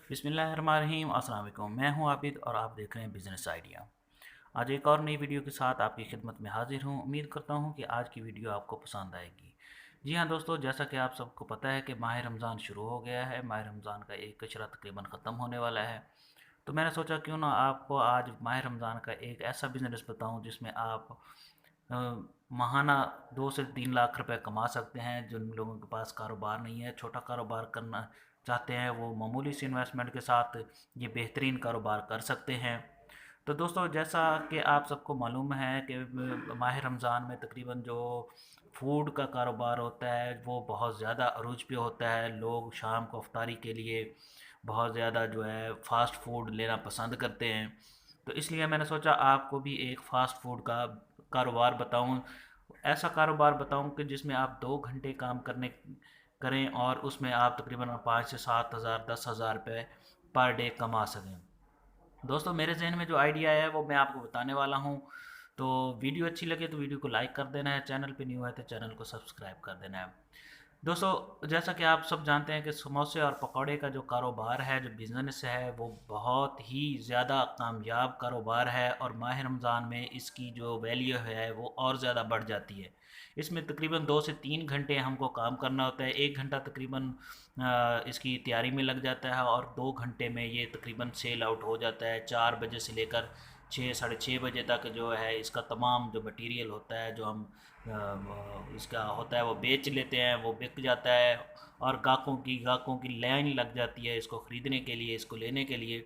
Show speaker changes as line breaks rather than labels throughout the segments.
बिस्मिल्लाहिर्रहमानिर्रहीम, अस्सलाम वालेकुम। मैं हूं आबिद और आप देख रहे हैं बिज़नेस आइडिया। आज एक और नई वीडियो के साथ आपकी खिदमत में हाजिर हूं। उम्मीद करता हूं कि आज की वीडियो आपको पसंद आएगी। जी हाँ दोस्तों, जैसा कि आप सबको पता है कि माह रमज़ान शुरू हो गया है। माह रमज़ान का एक अशरा तकरीबन ख़त्म होने वाला है। तो मैंने सोचा क्यों ना आपको आज माह रमज़ान का एक ऐसा बिज़नेस बताऊँ जिसमें आप अ, माहाना 2 से 3 लाख रुपए कमा सकते हैं। जिन लोगों के पास कारोबार नहीं है, छोटा कारोबार करना चाहते हैं, वो मामूली सी इन्वेस्टमेंट के साथ ये बेहतरीन कारोबार कर सकते हैं। तो दोस्तों, जैसा कि आप सबको मालूम है कि माह रमज़ान में तकरीबन जो फूड का कारोबार होता है वो बहुत ज़्यादा अरूज पे होता है। लोग शाम को अफ्तारी के लिए बहुत ज़्यादा जो है फ़ास्ट फूड लेना पसंद करते हैं। तो इसलिए मैंने सोचा आपको भी एक फ़ास्ट फूड का कारोबार बताऊं। ऐसा कारोबार बताऊं कि जिसमें आप 2 घंटे काम करने करें और उसमें आप तकरीबन 5 से 7 हज़ार 10 हज़ार रुपये पर डे कमा सकें। दोस्तों, मेरे जहन में जो आइडिया है वो मैं आपको बताने वाला हूँ। तो वीडियो अच्छी लगे तो वीडियो को लाइक कर देना है, चैनल पे न्यू है तो चैनल को सब्सक्राइब कर देना है। दोस्तों, जैसा कि आप सब जानते हैं कि समोसे और पकौड़े का जो कारोबार है, जो बिज़नेस है, वो बहुत ही ज़्यादा कामयाब कारोबार है और माह रमज़ान में इसकी जो वैल्यू है वो और ज़्यादा बढ़ जाती है। इसमें तकरीबन 2 से 3 घंटे हमको काम करना होता है। 1 घंटा तकरीबन इसकी तैयारी में लग जाता है और 2 घंटे में ये तकरीबन सेल आउट हो जाता है। 4 बजे से लेकर 6 साढ़े 6 बजे तक जो है इसका तमाम जो मटेरियल होता है, जो हम इसका होता है वो बेच लेते हैं, वो बिक जाता है और गाहकों की लाइन लग जाती है इसको ख़रीदने के लिए, इसको लेने के लिए।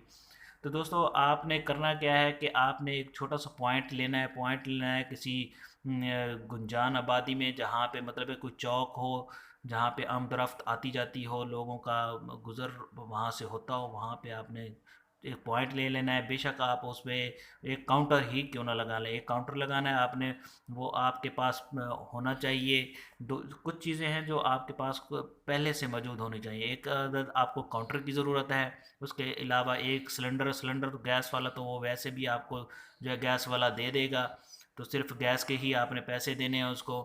तो दोस्तों, आपने करना क्या है कि आपने एक छोटा सा पॉइंट लेना है किसी गुंजान आबादी में, जहाँ पे मतलब है कोई चौक हो, जहाँ पे आमदरफ्त आती जाती हो, लोगों का गुज़र वहाँ से होता हो। वहाँ पे आपने एक पॉइंट ले लेना है। बेशक आप उस पर एक काउंटर ही क्यों ना लगा लें, एक काउंटर लगाना है आपने। वो आपके पास होना चाहिए। दो कुछ चीज़ें हैं जो आपके पास पहले से मौजूद होनी चाहिए। एक अदद आपको काउंटर की ज़रूरत है। उसके अलावा एक सिलेंडर तो गैस वाला तो वो वैसे भी आपको जो है गैस वाला दे देगा। तो सिर्फ गैस के ही आपने पैसे देने हैं उसको।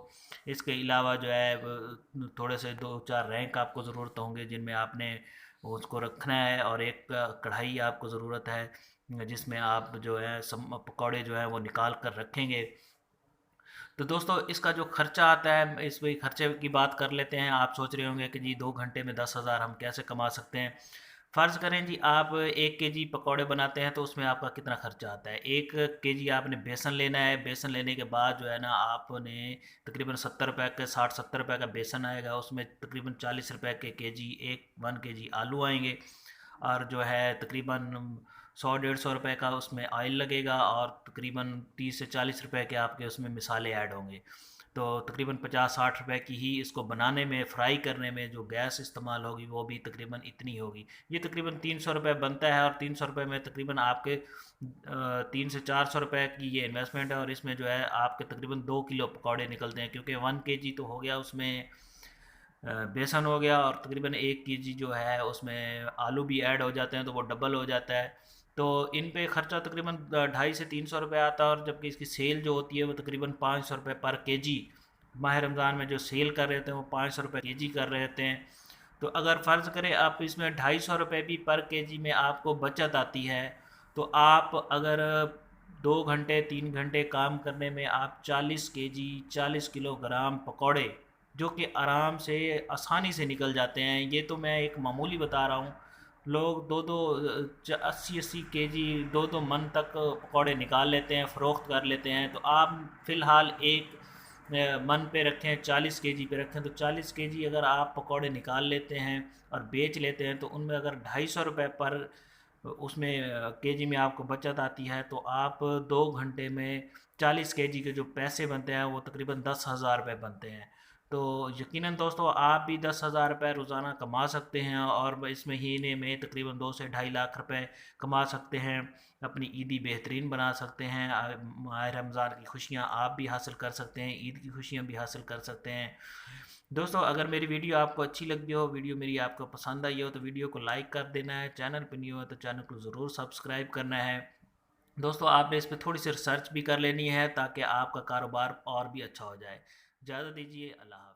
इसके अलावा जो है थोड़े से 2 4 रैंक आपको ज़रूरत होंगे जिनमें आपने उसको रखना है, और एक कढ़ाई आपको ज़रूरत है जिसमें आप जो है सम पकौड़े जो है वो निकाल कर रखेंगे। तो दोस्तों, इसका जो खर्चा आता है, इस वही खर्चे की बात कर लेते हैं। आप सोच रहे होंगे कि जी 2 घंटे में 10 हज़ार हम कैसे कमा सकते हैं। फ़र्ज़ करें जी आप 1 केजी पकौड़े बनाते हैं तो उसमें आपका कितना खर्चा आता है। 1 केजी आपने बेसन लेना है। बेसन लेने के बाद जो है ना आपने तकरीबन 70 रुपये के 60 70 रुपये का बेसन आएगा। उसमें तकरीबन 40 रुपये के केजी 1 केजी आलू आएंगे, और जो है तकरीबन 100 150 रुपये का उसमें ऑयल लगेगा, और तकरीबन 30 से 40 रुपये के आपके उसमें मिसाले ऐड होंगे। तो तकरीबन 50 60 रुपये की ही इसको बनाने में, फ्राई करने में जो गैस इस्तेमाल होगी वो भी तकरीबन इतनी होगी। ये तकरीबन 300 रुपये बनता है, और 300 रुपये में तकरीबन आपके 3 से 400 रुपये की ये इन्वेस्टमेंट है। और इसमें जो है आपके तकरीबन 2 किलो पकौड़े निकलते हैं, क्योंकि 1 केजी तो हो गया उसमें बेसन हो गया, और तकरीबन 1 केजी जो है उसमें आलू भी ऐड हो जाते हैं तो वो डबल हो जाता है। तो इन पे ख़र्चा तकरीबन 250 से 300 रुपये आता है। और जबकि इसकी सेल जो होती है वो तकरीबन 500 रुपये पर केजी, माह रमज़ान में जो सेल कर रहे थे वो 500 रुपये केजी कर रहे थे। तो अगर फ़र्ज़ करें आप इसमें 250 रुपये भी पर केजी में आपको बचत आती है, तो आप अगर 2 घंटे 3 घंटे काम करने में आप 40 केजी 40 किलोग्राम पकौड़े, जो कि आराम से आसानी से निकल जाते हैं। ये तो मैं एक मामूली बता रहा हूँ। लोग दो दो 80 80 केजी 2 2 मन तक पकौड़े निकाल लेते हैं, फ़रोख्त कर लेते हैं। तो आप फ़िलहाल एक मन पे रखें, 40 केजी पे रखें, तो 40 केजी अगर आप पकौड़े निकाल लेते हैं और बेच लेते हैं तो उनमें अगर 250 रुपये पर उसमें केजी में आपको बचत आती है, तो आप 2 घंटे में 40 केजी के जो पैसे बनते हैं वो तकरीबन 10 हज़ार रुपये बनते हैं। तो यकीनन दोस्तों, आप भी 10 हज़ार रुपये रोज़ाना कमा सकते हैं, और इस महीने में तकरीबन 2 से 2.5 लाख रुपये कमा सकते हैं। अपनी ईदी बेहतरीन बना सकते हैं। माह रमज़ान की खुशियाँ आप भी हासिल कर सकते हैं, ईद की खुशियाँ भी हासिल कर सकते हैं। दोस्तों, अगर मेरी वीडियो आपको अच्छी लगी हो, वीडियो मेरी आपको पसंद आई हो, तो वीडियो को लाइक कर देना है। चैनल पर न्यू हो तो चैनल को ज़रूर सब्सक्राइब करना है। दोस्तों, आपने इस पर थोड़ी सी रिसर्च भी कर लेनी है ताकि आपका कारोबार और भी अच्छा हो जाए। इजाज़त दीजिए, अल्लाह हाफ़िज़।